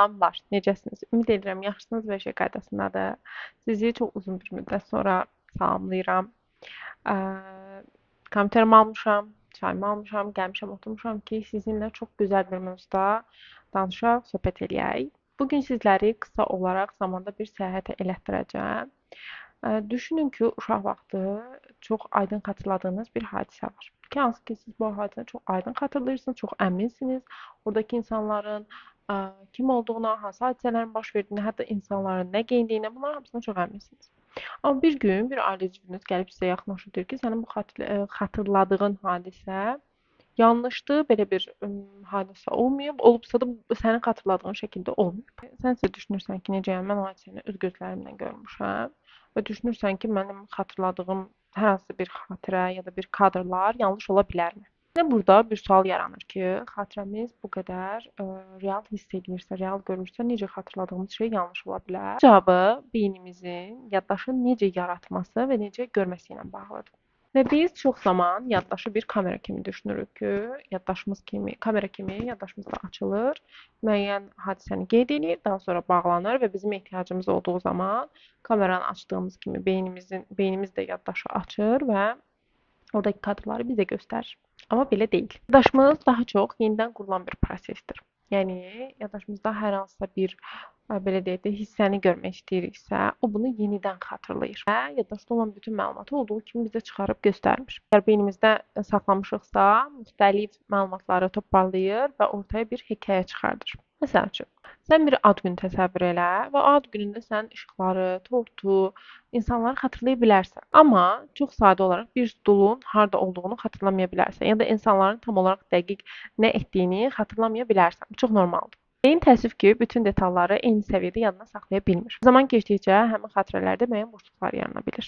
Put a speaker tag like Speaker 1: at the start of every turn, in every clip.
Speaker 1: Salamlar, necəsiniz? Ümid edirəm yaxşısınız və şey qaydasındadır. Sizi çox uzun bir müddət sonra salamlayıram. Ə, Kompüterimi almışam, çayımı almışam, gəlmişəm oturmuşam ki, sizinlə çox gözəl bir mövzuda danışaq, söhbət eləyək. Bu gün sizləri qısa olaraq zamanda bir səyahətə elətdirəcəm. Düşünün ki, uşaq vaxtı çox aydın xatırladığınız bir hadisə var. Ki, hansı ki, siz bu hadisəni çox aydın xatırlayırsınız, çox əminsiniz. Oradakı insanların kim olduğuna, hansı hadisələrin baş verdiyinə, hətta insanların nə geyindiyinə, bunların hamısına çox əminsiniz. Amma bir gün bir ailə üzvünüz gəlib sizə yaxınlaşır, deyir ki, sənin bu xatırladığın hadisə yanlışdır, belə bir hadisə olmayıb, olubsa da sənin xatırladığın şəkildə olmayıb. Sən isə düşünürsən ki, necə yəni mən o hadisəni öz gözlərimlə görmüşəm və düşünürsən ki, mənim xatırladığım hər hansı bir xatirə ya da bir kadrlar yanlış ola bilərmi? Yəni burada bir sual yaranır ki, xatirəmiz bu qədər real hiss edilirsə, real görünürsə, necə xatırladığımız şey yanlış ola bilər? Cavabı beynimizin yaddaşın necə yaratması və necə görməsi ilə bağlıdır. Və biz çox zaman yaddaşı bir kamera kimi düşünürük ki, yaddaşımız kimi, kamera kimi yaddaşımızda açılır, müəyyən hadisəni qeyd edir, daha sonra bağlanır və bizim ehtiyacımız olduğu zaman kameranı açdığımız kimi beynimiz də yaddaşı açır və oradakı kadrları bizə göstərir. Amma belə deyil. Yaddaşımız daha çox yenidən qurulan bir prosesdir. Yəni yaddaşımızda hər hansısa bir belə deyək də hissəni görmək istəyiriksə, o bunu yenidən xatırlayır və yaddaşda olan bütün məlumatı olduğu kimi bizə çıxarıb göstərmir. Əgər beynimizdə saxlamışıqsa, müxtəlif məlumatları toparlayır və ortaya bir hekayə çıxardır. Məsəl üçün, sən bir ad günü təsəvvür elə və o ad günündə sən işıqları, tortu, insanları xatırlaya bilərsən. Amma çox sadə olaraq bir stulun harda olduğunu xatırlamaya bilərsən ya da insanların tam olaraq dəqiq nə etdiyini xatırlamaya bilərsən. Bu çox normaldır. Beyin təəssüf ki, bütün detalları eyni səviyyədə yadına saxlaya bilmir. Zaman keçdikcə həmin xatirələrdə müəyyən boşluqlar yarana bilir.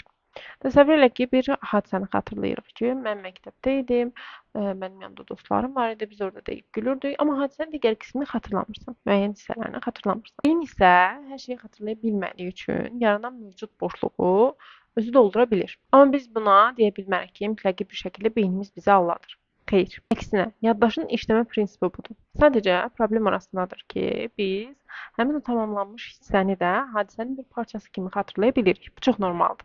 Speaker 1: Təsəvvür elə ki, bir hadisəni xatırlayırıq ki, mən məktəbdə idim, mənim yanımda dostlarım var idi, biz orada deyib gülürdük, amma hadisənin digər qismini xatırlamırsan, müəyyən hissələrini xatırlamırsan. Beyin isə hər şeyi xatırlaya bilmədiyi üçün yaranan mövcud boşluğu özü doldura bilir. Amma biz buna deyə bilmərik ki, mütləqi bir şəkildə beynimiz bizi aldadır. Xeyr. Əksinə, yaddaşın işləmə prinsipi budur. Sadəcə problem orasındadır ki, biz həmin o tamamlanmış hissəni də hadisənin bir parçası kimi xatırlaya bilirik. Bu çox normaldır.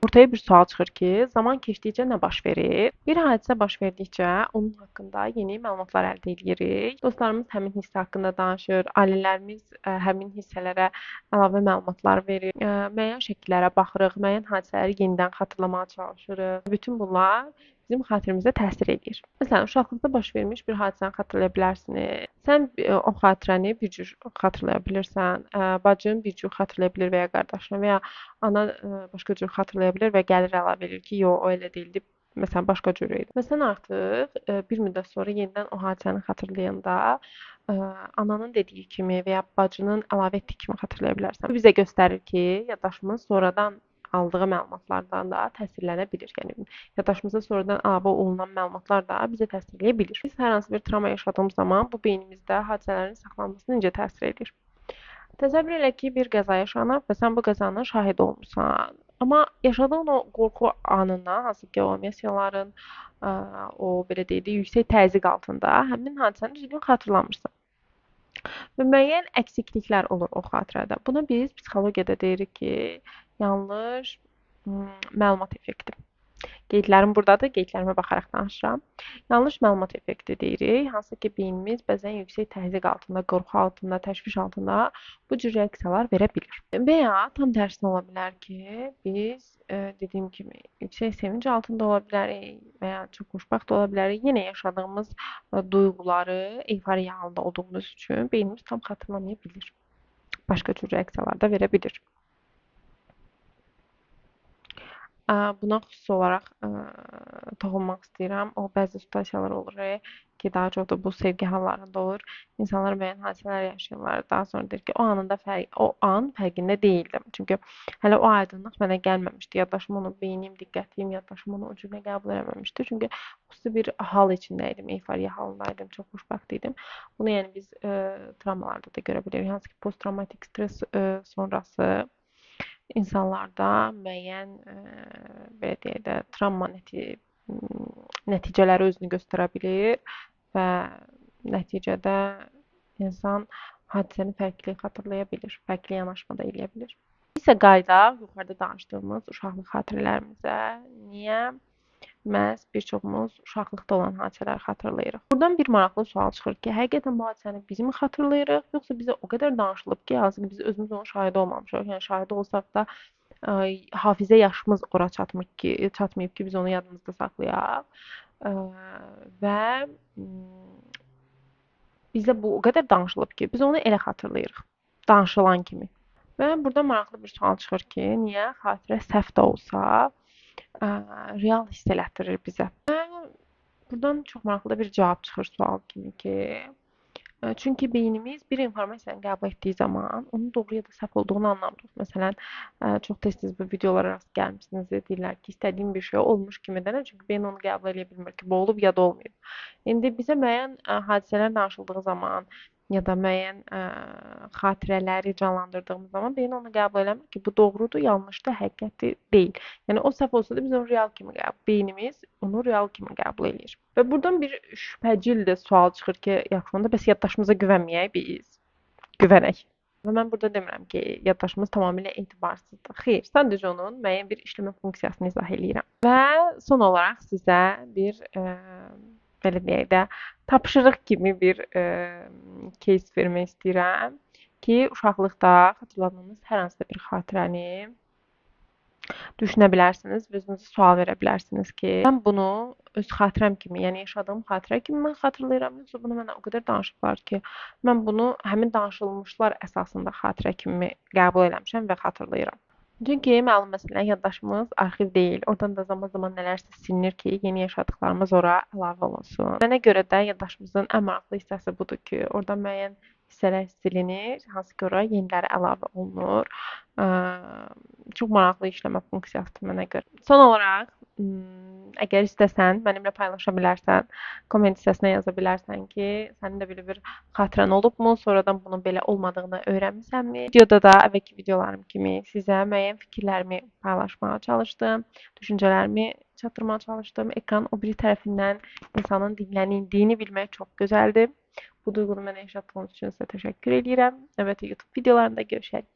Speaker 1: Ortaya bir sual çıxır ki, zaman keçdikcə nə baş verir? Bir hadisə baş verdikcə onun haqqında yeni məlumatlar əldə edirik. Dostlarımız həmin hissə haqqında danışır, ailələrimiz həmin hissələrə əlavə məlumatlar verir. Müəyyən şəkillərə baxırıq, müəyyən hadisələri yenidən xatırlamağa çalışırıq. Bütün bunlar bizim xatirimizə təsir edir. Məsələn, uşaqlıqda baş vermiş bir hadisəni xatırlaya bilərsiniz. Sən o xatirəni bir cür xatırlaya bilirsən, bacın bir cür xatırlaya bilir və ya qardaşın və ya ana başqa cür xatırlaya bilər və gəlir əlavə edir ki, yox, o elə deyildi. Məsələn, başqa cür idi. Və sən artıq bir müddət sonra yenidən o hadisəni xatırlayanda ananın dediyi kimi və ya bacının əlavə etdiyi kimi xatırlaya bilərsən. Bu bizə göstərir ki, yaddaşımız sonradan aldığı məlumatlardan da təsirlənə bilir. Yəni yaddaşımıza sonradan əlavə olunan məlumatlar da bizə təsir edə bilir. Biz hər hansı bir travma yaşadığımız zaman bu beynimizdə hadisələrin saxlanmasına necə təsir edir? Təsəvvür elə ki, bir qəza yaşanıb və sən bu qəzanın şahidi olmusan. Amma yaşadığın o qorxu anından, hansı ki, o emosiyaların o belə deyək də yüksək təzyiq altında həmin hadisəni düzgün xatırlamırsan. Və müəyyən əksikliklər olur o xatirədə. Buna biz psixologiyada deyirik ki, yanlış məlumat effekti. Qeydlərim burdadır, qeydlərimə baxaraq danışıram. Yanlış məlumat effekti deyirik, hansı ki, beynimiz bəzən yüksək təzyiq altında, qorxu altında, təşviş altında bu cür reaksiyalar verə bilir. Və ya tam tərsinə ola bilər ki, biz dediyim kimi yüksək sevinc altında ola bilərik və ya çox xoşbəxt ola bilərik. Yenə yaşadığımız duyğuları eyforiya halında olduğumuz üçün beynimiz tam xatırlamaya bilir. Başqa cür reaksiyalar da verə bilir. Buna xüsusi olaraq toxunmaq istəyirəm. O bəzi situasiyalar olur ki, daha çox da bu sevgi hallarında olur. İnsanlar müəyyən hadisələr yaşayırlar. Daha sonra deyir ki, o an fərqində deyildim. Çünki hələ o aydınlıq mənə gəlməmişdi. Yaddaşım onu, beynim, diqqətim, yaddaşım onu o cürlə qəbul eləməmişdi. Çünki xüsusi bir hal içində idim, eyforiya halındaydım, çox xoşbəxt idim. Bunu yəni biz travmalarda da görə bilirik. Hansı ki, posttraumatik stres sonrası insanlarda müəyyən belə deyək də travma nəticələri özünü göstərə bilir və nəticədə insan hadisəni fərqli xatırlaya bilir, fərqli yanaşmada eləyə bilir. İsə qayıdaq yuxarıda danışdığımız uşaqlıq xatirələrimizə. Niyə? Məhz bir çoxumuz uşaqlıqda olan hadisələri xatırlayırıq. Buradan bir maraqlı sual çıxır ki, həqiqətən bu hadisəni biz mi xatırlayırıq, yoxsa bizə o qədər danışılıb ki, hansı ki biz özümüz onun şahidi olmamışıq. Yəni şahidi olsaq da hafizə yaşımız ora çatmayıb ki, biz onu yadımızda saxlayaq. Və bizə bu o qədər danışılıb ki, biz onu elə xatırlayırıq, danışılan kimi. Və burada maraqlı bir sual çıxır ki, niyə xatirə səhv də olsa, real hiss elətdirir bizə. Buradan çox maraqlı bir cavab çıxır sual kimi ki, çünki beynimiz bir informasiyanı qəbul etdiyi zaman onun doğru ya da səhv olduğunu anlamırıq. Məsələn, çox tez-tez bu videolara rast gəlmisiniz, deyirlər ki, istədiyim bir şey olmuş kimidir. Çünki beyin onu qəbul edə bilmir ki, bu olub ya da olmayıb. İndi bizə müəyyən hadisələr danışıldığı zaman ya da müəyyən xatirələri canlandırdığımız zaman beyin onu qəbul eləmir ki, bu doğrudur, yanlışdır, həqiqəti deyil. Yəni o səhv olsa da biz onu real kimi beynimiz onu real kimi qəbul eləyir. Və buradan bir şübhəcil də sual çıxır ki, yaxşı onda bəs yaddaşımıza güvənməyək biz? Güvənək. Və mən burada demirəm ki, yaddaşımız tamamilə etibarsızdır. Xeyr, sadəcə onun müəyyən bir işləmə funksiyasını izah eləyirəm. Və son olaraq sizə bir belə deyək də tapşırıq kimi bir case vermək istəyirəm ki, uşaqlıqda xatırladığınız hər hansısa bir xatirəni düşünə bilərsiniz və özünüzə sual verə bilərsiniz ki, mən bunu öz xatirəm kimi, yəni yaşadığım xatirə kimi mən xatırlayıram, yoxsa bunu mənə o qədər danışıblar ki, mən bunu həmin danışılmışlar əsasında xatirə kimi qəbul eləmişəm və xatırlayıram. Çünki məlum məsələn, yaddaşımız arxiv deyil. Oradan da zaman-zaman nələrsə silinir ki, yeni yaşadıklarımız ora əlavə olunsun. Mənə görə də yaddaşımızın ən maraqlı hissəsi budur ki, orada müəyyən hissələr silinir, hansı ki, ora yeniləri əlavə olunur. Çox maraqlı işləmə funksiyasıdır mənə görə. Son olaraq, əgər istəsən, mənimlə paylaşa bilərsən, komment hissəsinə yaza bilərsən ki, sənin də belə bir xatirən olubmu, sonradan bunun belə olmadığını öyrənmisənmi? Videoda da əvvəlki videolarım kimi sizə müəyyən fikirlərimi paylaşmağa çalışdım, düşüncələrimi çatdırmağa çalışdım. Ekran o biri tərəfindən insanın dinlənildiyini bilmək çox gözəldir. Bu duyğunu mənə yaşatdığınız üçün sizə təşəkkür edirəm. Növbəti YouTube videolarında görüşərik.